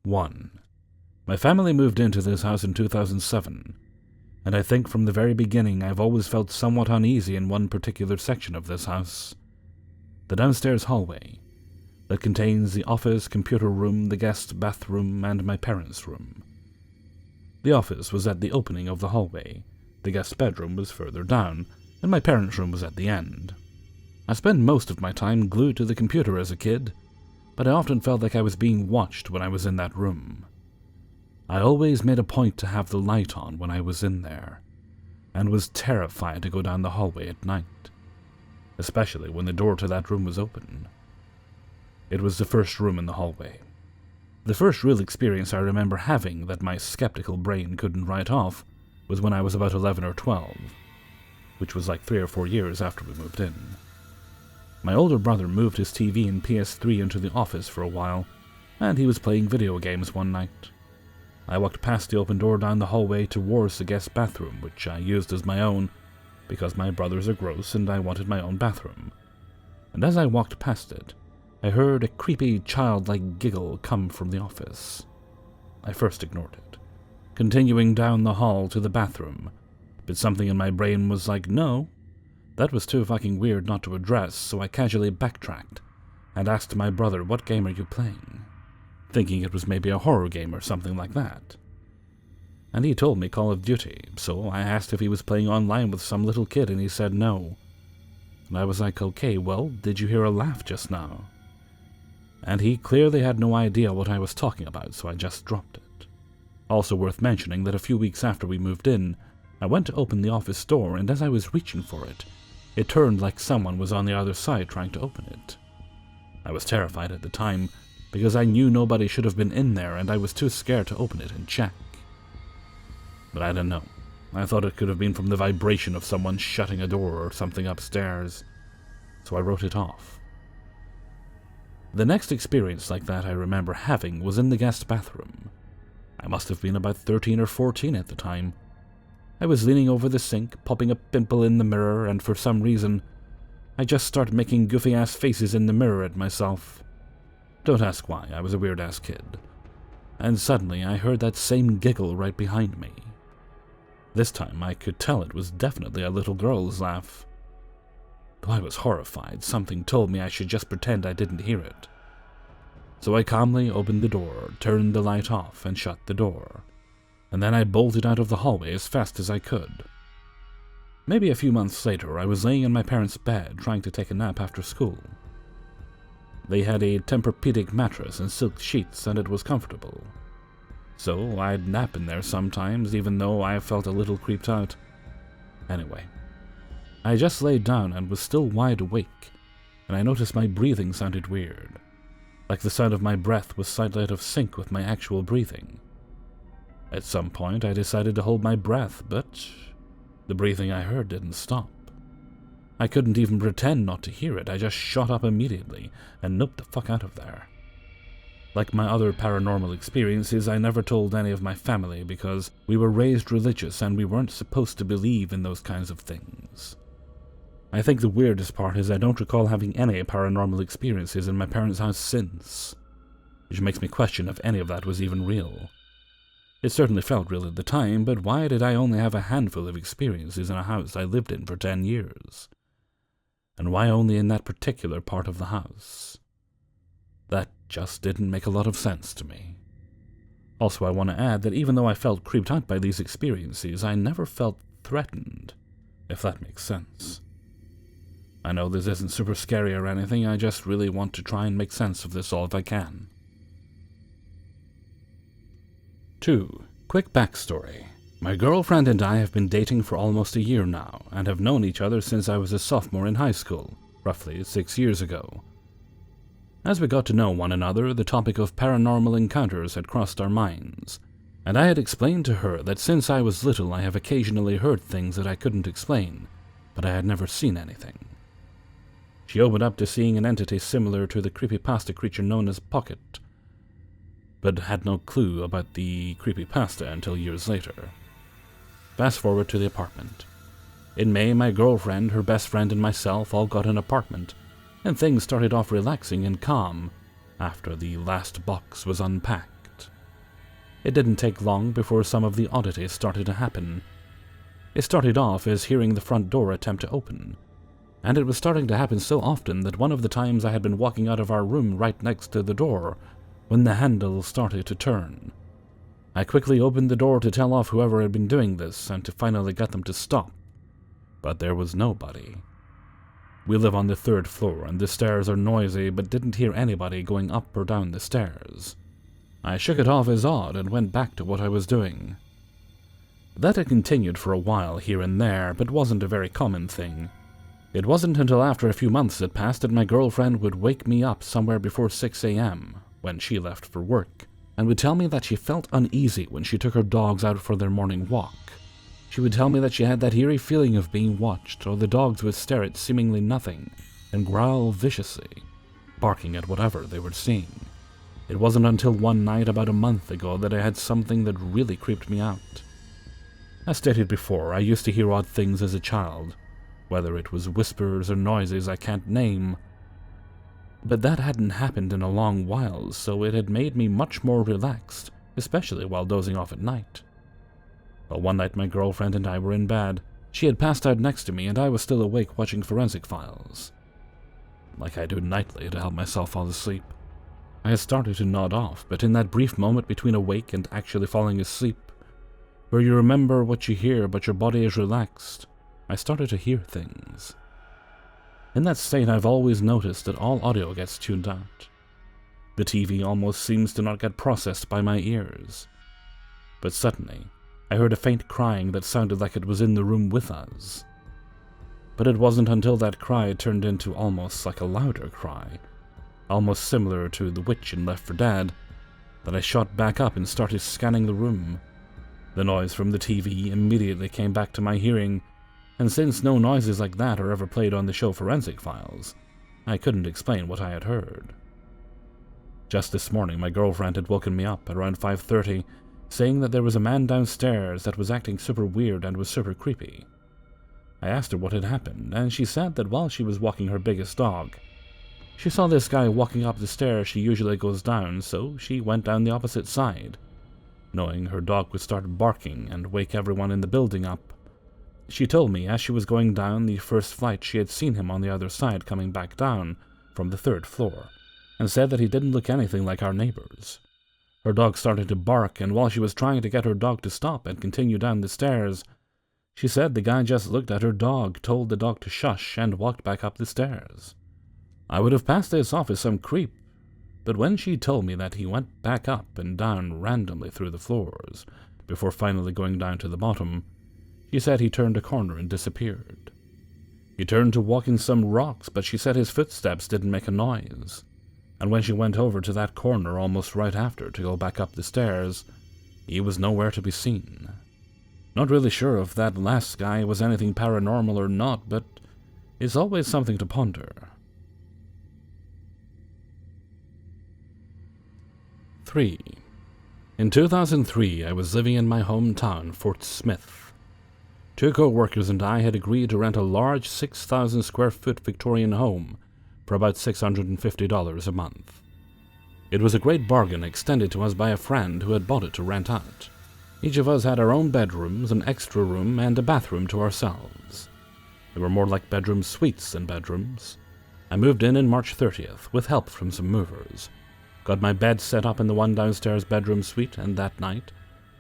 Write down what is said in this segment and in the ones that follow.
1. My family moved into this house in 2007, and I think from the very beginning I've always felt somewhat uneasy in one particular section of this house. The downstairs hallway that contains the office, computer room, the guest bathroom, and my parents' room. The office was at the opening of the hallway, the guest bedroom was further down, and my parents' room was at the end. I spent most of my time glued to the computer as a kid, but I often felt like I was being watched when I was in that room. I always made a point to have the light on when I was in there, and was terrified to go down the hallway at night, especially when the door to that room was open. It was the first room in the hallway. The first real experience I remember having that my skeptical brain couldn't write off was when I was about 11 or 12, which was like 3 or 4 years after we moved in. My older brother moved his TV and PS3 into the office for a while, and he was playing video games one night. I walked past the open door down the hallway towards the guest bathroom, which I used as my own, because my brothers are gross and I wanted my own bathroom. And as I walked past it, I heard a creepy, childlike giggle come from the office. I first ignored it, continuing down the hall to the bathroom, but something in my brain was like, no, that was too fucking weird not to address, so I casually backtracked and asked my brother, what game are you playing? Thinking it was maybe a horror game or something like that. And he told me Call of Duty, so I asked if he was playing online with some little kid and he said no. And I was like, okay, well, did you hear a laugh just now? And he clearly had no idea what I was talking about, so I just dropped it. Also worth mentioning that a few weeks after we moved in, I went to open the office door, and as I was reaching for it, it turned like someone was on the other side trying to open it. I was terrified at the time, because I knew nobody should have been in there, and I was too scared to open it and check. But I don't know. I thought it could have been from the vibration of someone shutting a door or something upstairs, so I wrote it off. The next experience like that I remember having was in the guest bathroom. I must have been about 13 or 14 at the time. I was leaning over the sink, popping a pimple in the mirror, and for some reason, I just started making goofy-ass faces in the mirror at myself. Don't ask why, I was a weird-ass kid. And suddenly I heard that same giggle right behind me. This time I could tell it was definitely a little girl's laugh. Though I was horrified, something told me I should just pretend I didn't hear it. So I calmly opened the door, turned the light off, and shut the door. And then I bolted out of the hallway as fast as I could. Maybe a few months later, I was laying in my parents' bed trying to take a nap after school. They had a Tempur-Pedic mattress and silk sheets, and it was comfortable. So I'd nap in there sometimes, even though I felt a little creeped out. Anyway, I just laid down and was still wide awake, and I noticed my breathing sounded weird, like the sound of my breath was slightly out of sync with my actual breathing. At some point, I decided to hold my breath, but the breathing I heard didn't stop. I couldn't even pretend not to hear it. I just shot up immediately and noped the fuck out of there. Like my other paranormal experiences, I never told any of my family because we were raised religious and we weren't supposed to believe in those kinds of things. I think the weirdest part is I don't recall having any paranormal experiences in my parents' house since, which makes me question if any of that was even real. It certainly felt real at the time, but why did I only have a handful of experiences in a house I lived in for 10 years? And why only in that particular part of the house? That just didn't make a lot of sense to me. Also, I want to add that even though I felt creeped out by these experiences, I never felt threatened, if that makes sense. I know this isn't super scary or anything, I just really want to try and make sense of this all if I can. 2. Quick backstory. My girlfriend and I have been dating for almost a year now, and have known each other since I was a sophomore in high school, roughly 6 years ago. As we got to know one another, the topic of paranormal encounters had crossed our minds, and I had explained to her that since I was little I have occasionally heard things that I couldn't explain, but I had never seen anything. She opened up to seeing an entity similar to the creepypasta creature known as Pocket, but had no clue about the creepypasta until years later. Fast forward to the apartment. In May, my girlfriend, her best friend, and myself all got an apartment, and things started off relaxing and calm after the last box was unpacked. It didn't take long before some of the oddities started to happen. It started off as hearing the front door attempt to open, and it was starting to happen so often that one of the times I had been walking out of our room right next to the door when the handle started to turn. I quickly opened the door to tell off whoever had been doing this and to finally get them to stop, but there was nobody. We live on the 3rd floor and the stairs are noisy, but didn't hear anybody going up or down the stairs. I shook it off as odd and went back to what I was doing. That had continued for a while here and there, but wasn't a very common thing. It wasn't until after a few months had passed that my girlfriend would wake me up somewhere before 6 a.m. when she left for work, and would tell me that she felt uneasy when she took her dogs out for their morning walk. She would tell me that she had that eerie feeling of being watched, or the dogs would stare at seemingly nothing and growl viciously, barking at whatever they were seeing. It wasn't until one night about a month ago that I had something that really creeped me out. As stated before, I used to hear odd things as a child, whether it was whispers or noises I can't name. But that hadn't happened in a long while, so it had made me much more relaxed, especially while dozing off at night. Well, one night my girlfriend and I were in bed. She had passed out next to me and I was still awake watching Forensic Files, like I do nightly to help myself fall asleep. I had started to nod off, but in that brief moment between awake and actually falling asleep, where you remember what you hear but your body is relaxed, I started to hear things. In that state, I've always noticed that all audio gets tuned out. The TV almost seems to not get processed by my ears. But suddenly, I heard a faint crying that sounded like it was in the room with us. But it wasn't until that cry turned into almost like a louder cry, almost similar to the witch in Left 4 Dead, that I shot back up and started scanning the room. The noise from the TV immediately came back to my hearing, and since no noises like that are ever played on the show Forensic Files, I couldn't explain what I had heard. Just this morning, my girlfriend had woken me up at around 5:30, saying that there was a man downstairs that was acting super weird and was super creepy. I asked her what had happened, and she said that while she was walking her biggest dog, she saw this guy walking up the stairs she usually goes down, so she went down the opposite side, knowing her dog would start barking and wake everyone in the building up. She told me as she was going down the first flight she had seen him on the other side coming back down from the 3rd floor, and said that he didn't look anything like our neighbors. Her dog started to bark, and while she was trying to get her dog to stop and continue down the stairs, she said the guy just looked at her dog, told the dog to shush, and walked back up the stairs. I would have passed this off as some creep, but when she told me that he went back up and down randomly through the floors, before finally going down to the bottom, she said he turned a corner and disappeared. He turned to walk in some rocks, but she said his footsteps didn't make a noise, and when she went over to that corner almost right after to go back up the stairs, he was nowhere to be seen. Not really sure if that last guy was anything paranormal or not, but it's always something to ponder. 3. In 2003, I was living in my hometown, Fort Smith. 2 co-workers and I had agreed to rent a large 6,000 square foot Victorian home for about $650 a month. It was a great bargain extended to us by a friend who had bought it to rent out. Each of us had our own bedrooms, an extra room, and a bathroom to ourselves. They were more like bedroom suites than bedrooms. I moved in March 30th with help from some movers. Got my bed set up in the one downstairs bedroom suite, and that night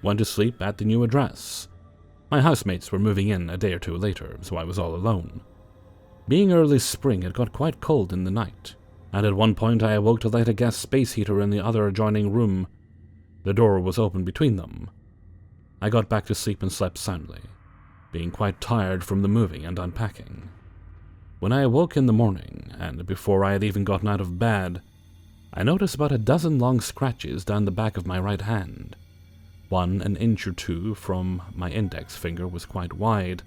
went to sleep at the new address. My housemates were moving in a day or two later, so I was all alone. Being early spring, it got quite cold in the night, and at one point I awoke to light a gas space heater in the other adjoining room. The door was open between them. I got back to sleep and slept soundly, being quite tired from the moving and unpacking. When I awoke in the morning, and before I had even gotten out of bed, I noticed about a dozen long scratches down the back of my right hand. One an inch or two from my index finger was quite wide.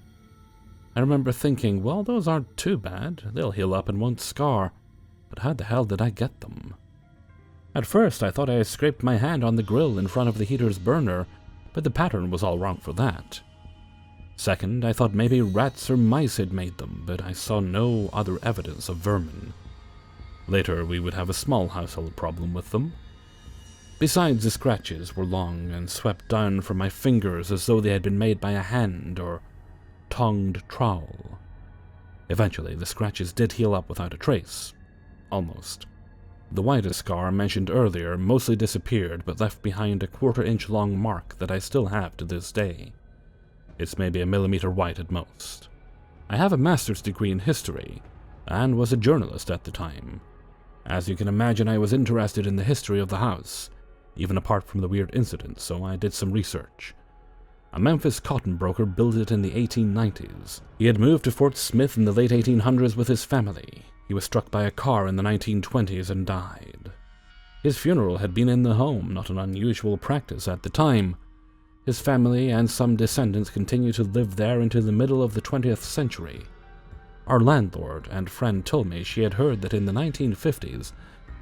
I remember thinking, well, those aren't too bad. They'll heal up and won't scar. But how the hell did I get them? At first, I thought I had scraped my hand on the grill in front of the heater's burner, but the pattern was all wrong for that. Second, I thought maybe rats or mice had made them, but I saw no other evidence of vermin. Later, we would have a small household problem with them. Besides, the scratches were long and swept down from my fingers as though they had been made by a hand or tongued trowel. Eventually, the scratches did heal up without a trace. Almost. The widest scar mentioned earlier mostly disappeared but left behind a 1/4-inch long mark that I still have to this day. It's maybe a millimeter wide at most. I have a master's degree in history, and was a journalist at the time. As you can imagine, I was interested in the history of the house, even apart from the weird incident, so I did some research. A Memphis cotton broker built it in the 1890s. He had moved to Fort Smith in the late 1800s with his family. He was struck by a car in the 1920s and died. His funeral had been in the home, not an unusual practice at the time. His family and some descendants continued to live there into the middle of the 20th century. Our landlord and friend told me she had heard that in the 1950s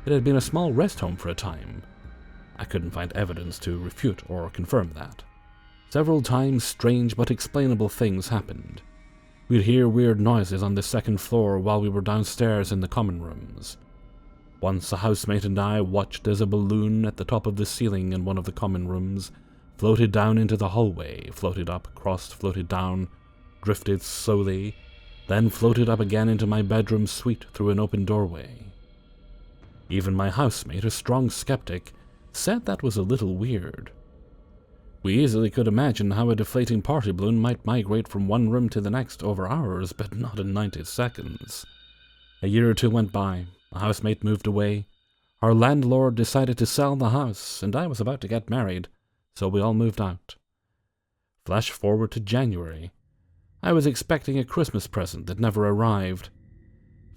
it had been a small rest home for a time. I couldn't find evidence to refute or confirm that. Several times strange but explainable things happened. We'd hear weird noises on the second floor while we were downstairs in the common rooms. Once a housemate and I watched as a balloon at the top of the ceiling in one of the common rooms floated down into the hallway, floated up, crossed, floated down, drifted slowly, then floated up again into my bedroom suite through an open doorway. Even my housemate, a strong skeptic, said that was a little weird. We easily could imagine how a deflating party balloon might migrate from one room to the next over hours, but not in 90 seconds. A year or two went by, a housemate moved away, our landlord decided to sell the house, and I was about to get married, so we all moved out. Flash forward to January. I was expecting a Christmas present that never arrived.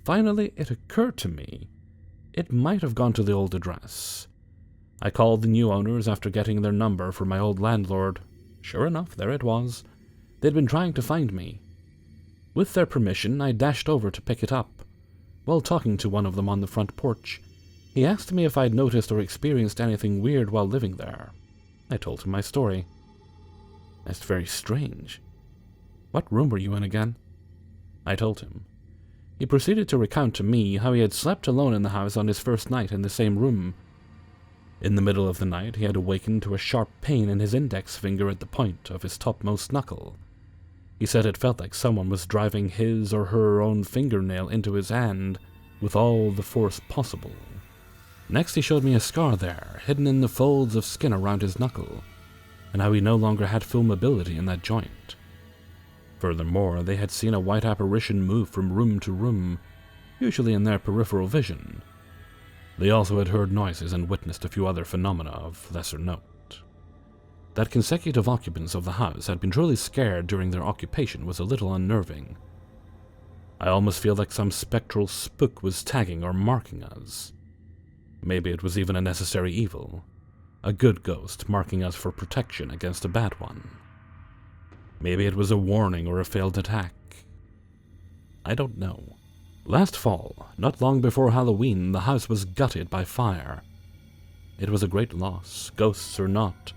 Finally, it occurred to me it might have gone to the old address. I called the new owners after getting their number from my old landlord. Sure enough, there it was. They'd been trying to find me. With their permission, I dashed over to pick it up. While talking to one of them on the front porch, he asked me if I'd noticed or experienced anything weird while living there. I told him my story. That's very strange. What room were you in again? I told him. He proceeded to recount to me how he had slept alone in the house on his first night in the same room. In the middle of the night, he had awakened to a sharp pain in his index finger at the point of his topmost knuckle. He said it felt like someone was driving his or her own fingernail into his hand with all the force possible. Next, he showed me a scar there, hidden in the folds of skin around his knuckle, and how he no longer had full mobility in that joint. Furthermore, they had seen a white apparition move from room to room, usually in their peripheral vision. They also had heard noises and witnessed a few other phenomena of lesser note. That consecutive occupants of the house had been truly scared during their occupation was a little unnerving. I almost feel like some spectral spook was tagging or marking us. Maybe it was even a necessary evil, a good ghost marking us for protection against a bad one. Maybe it was a warning or a failed attack. I don't know. Last fall, not long before Halloween, the house was gutted by fire. It was a great loss, ghosts or not,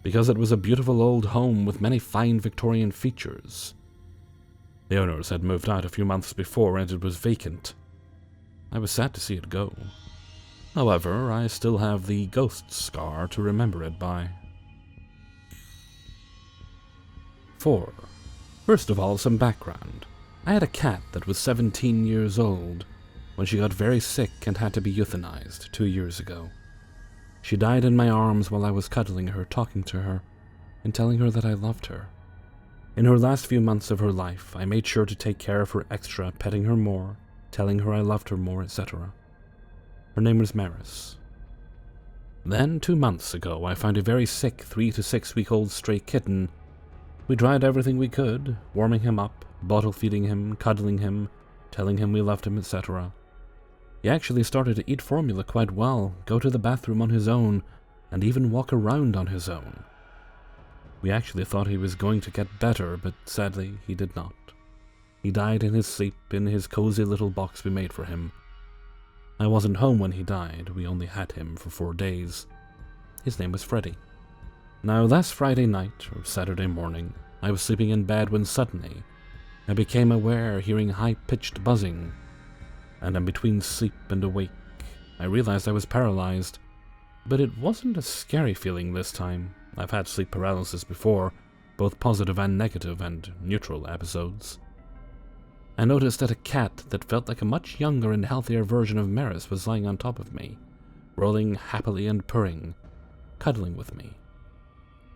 because it was a beautiful old home with many fine Victorian features. The owners had moved out a few months before and it was vacant. I was sad to see it go. However, I still have the ghost scar to remember it by. 4. First of all, some background. I had a cat that was 17 years old when she got very sick and had to be euthanized 2 years ago. She died in my arms while I was cuddling her, talking to her, and telling her that I loved her. In her last few months of her life, I made sure to take care of her extra, petting her more, telling her I loved her more, etc. Her name was Maris. Then, 2 months ago, I found a very sick 3 to 6 week old stray kitten. We tried everything we could, warming him up, bottle feeding him, cuddling him, telling him we loved him, etc. He actually started to eat formula quite well, go to the bathroom on his own, and even walk around on his own. We actually thought he was going to get better, but sadly he did not. He died in his sleep in his cozy little box we made for him. I wasn't home when he died, we only had him for 4 days. His name was Freddy. Now, last Friday night, or Saturday morning, I was sleeping in bed when suddenly I became aware, hearing high-pitched buzzing, and in between sleep and awake, I realized I was paralyzed. But it wasn't a scary feeling this time. I've had sleep paralysis before, both positive and negative and neutral episodes. I noticed that a cat that felt like a much younger and healthier version of Maris was lying on top of me, rolling happily and purring, cuddling with me.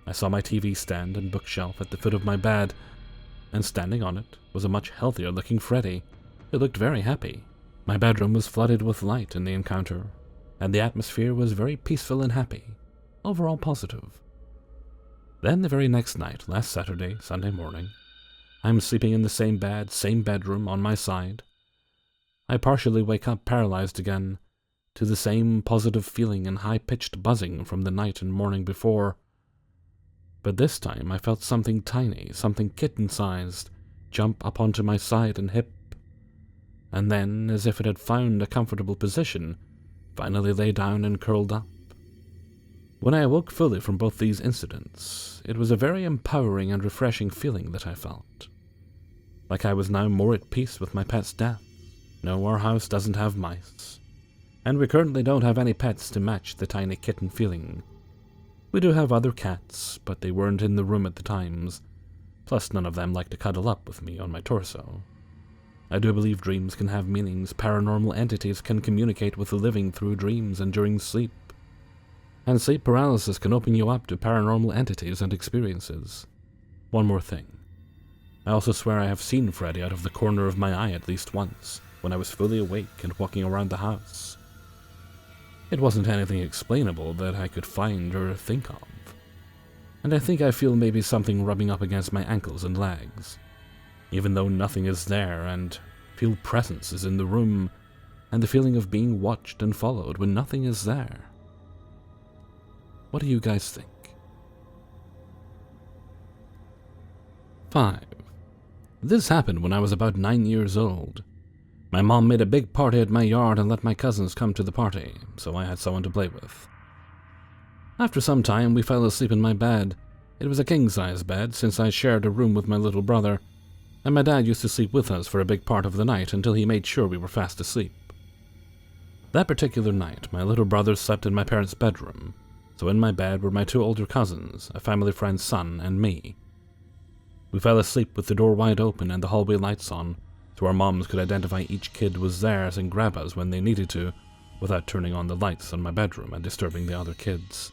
I saw my TV stand and bookshelf at the foot of my bed, and standing on it was a much healthier-looking Freddy, who looked very happy. My bedroom was flooded with light in the encounter, and the atmosphere was very peaceful and happy, overall positive. Then the very next night, last Saturday, Sunday morning, I'm sleeping in the same bed, same bedroom, on my side. I partially wake up paralyzed again, to the same positive feeling and high-pitched buzzing from the night and morning before. But this time I felt something tiny, something kitten-sized, jump up onto my side and hip, and then, as if it had found a comfortable position, finally lay down and curled up. When I awoke fully from both these incidents, it was a very empowering and refreshing feeling that I felt. Like I was now more at peace with my pet's death. No, our house doesn't have mice, and we currently don't have any pets to match the tiny kitten feeling. We do have other cats, but they weren't in the room at the times, plus none of them like to cuddle up with me on my torso. I do believe dreams can have meanings. Paranormal entities can communicate with the living through dreams and during sleep. And sleep paralysis can open you up to paranormal entities and experiences. One more thing. I also swear I have seen Freddy out of the corner of my eye at least once, when I was fully awake and walking around the house. It wasn't anything explainable that I could find or think of. And I think I feel maybe something rubbing up against my ankles and legs, even though nothing is there, and feel presence is in the room, and the feeling of being watched and followed when nothing is there. What do you guys think? 5. This happened when I was about 9 years old. My mom made a big party at my yard and let my cousins come to the party, so I had someone to play with. After some time, we fell asleep in my bed. It was a king-size bed, since I shared a room with my little brother, and my dad used to sleep with us for a big part of the night until he made sure we were fast asleep. That particular night, my little brother slept in my parents' bedroom, so in my bed were my 2 older cousins, a family friend's son, and me. We fell asleep with the door wide open and the hallway lights on, so our moms could identify each kid was theirs and grab us when they needed to, without turning on the lights in my bedroom and disturbing the other kids.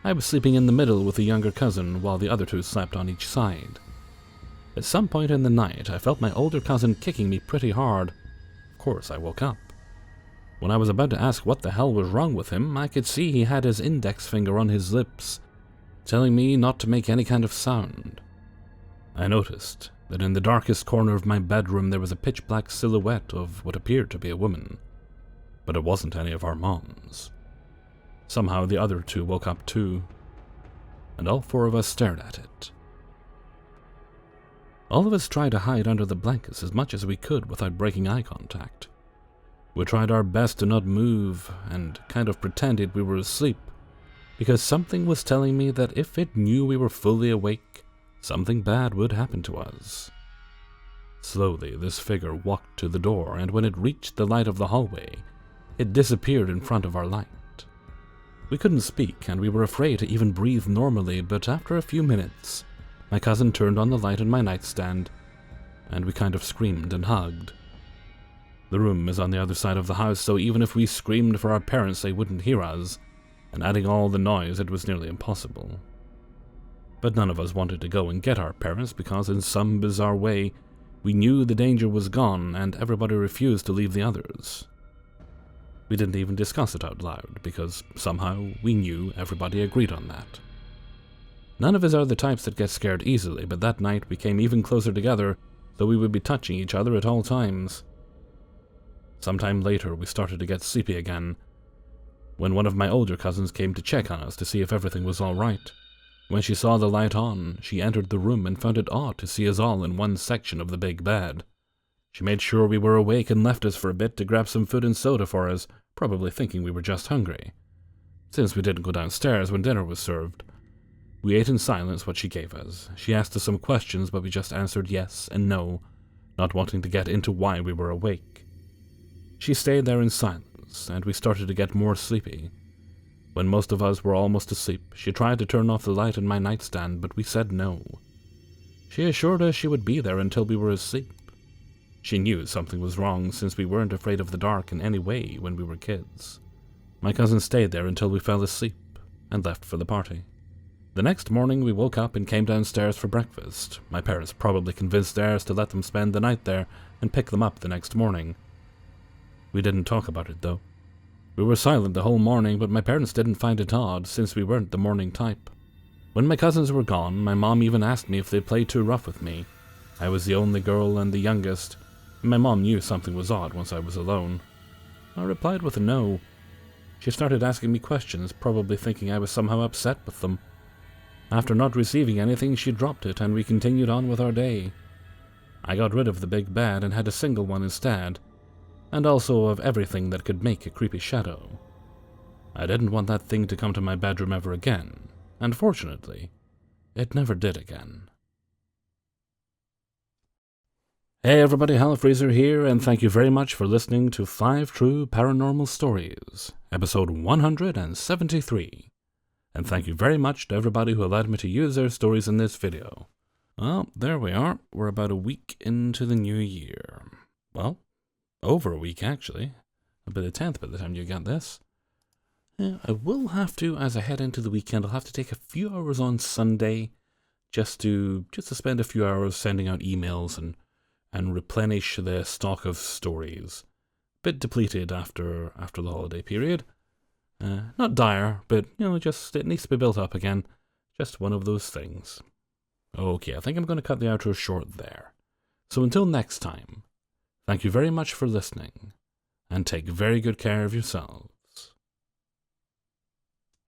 I was sleeping in the middle with the younger cousin, while the other 2 slept on each side. At some point in the night, I felt my older cousin kicking me pretty hard. Of course, I woke up. When I was about to ask what the hell was wrong with him, I could see he had his index finger on his lips, telling me not to make any kind of sound. I noticed that in the darkest corner of my bedroom there was a pitch-black silhouette of what appeared to be a woman, but it wasn't any of our moms. Somehow the other 2 woke up too, and all 4 of us stared at it. All of us tried to hide under the blankets as much as we could without breaking eye contact. We tried our best to not move and kind of pretended we were asleep, because something was telling me that if it knew we were fully awake, something bad would happen to us. Slowly, this figure walked to the door, and when it reached the light of the hallway, it disappeared in front of our light. We couldn't speak, and we were afraid to even breathe normally, but after a few minutes, my cousin turned on the light in my nightstand, and we kind of screamed and hugged. The room is on the other side of the house, so even if we screamed for our parents, they wouldn't hear us, and adding all the noise, it was nearly impossible. But none of us wanted to go and get our parents because in some bizarre way, we knew the danger was gone and everybody refused to leave the others. We didn't even discuss it out loud because somehow we knew everybody agreed on that. None of us are the types that get scared easily, but that night we came even closer together, so we would be touching each other at all times. Sometime later, we started to get sleepy again, when one of my older cousins came to check on us to see if everything was all right. When she saw the light on, she entered the room and found it odd to see us all in one section of the big bed. She made sure we were awake and left us for a bit to grab some food and soda for us, probably thinking we were just hungry. Since we didn't go downstairs when dinner was served, we ate in silence what she gave us. She asked us some questions, but we just answered yes and no, not wanting to get into why we were awake. She stayed there in silence, and we started to get more sleepy. When most of us were almost asleep, she tried to turn off the light in my nightstand, but we said no. She assured us she would be there until we were asleep. She knew something was wrong since we weren't afraid of the dark in any way when we were kids. My cousin stayed there until we fell asleep and left for the party. The next morning we woke up and came downstairs for breakfast. My parents probably convinced theirs to let them spend the night there and pick them up the next morning. We didn't talk about it though. We were silent the whole morning, but my parents didn't find it odd since we weren't the morning type. When my cousins were gone, my mom even asked me if they played too rough with me. I was the only girl and the youngest, and my mom knew something was odd once I was alone. I replied with a no. She started asking me questions, probably thinking I was somehow upset with them. After not receiving anything, she dropped it, and we continued on with our day. I got rid of the big bed and had a single one instead, and also of everything that could make a creepy shadow. I didn't want that thing to come to my bedroom ever again, and fortunately, it never did again. Hey everybody, Hellfreezer here, and thank you very much for listening to 5 True Paranormal Stories, episode 173. And thank you very much to everybody who allowed me to use their stories in this video. Well, there we are. We're about a week into the new year. Well, over a week actually. I'll be the 10th by the time you get this. I will have to, as I head into the weekend, I'll have to take a few hours on Sunday just to spend a few hours sending out emails and replenish the stock of stories. Bit depleted after the holiday period. Not dire, but, just it needs to be built up again. Just one of those things. Okay, I think I'm going to cut the outro short there. So until next time, thank you very much for listening, and take very good care of yourselves.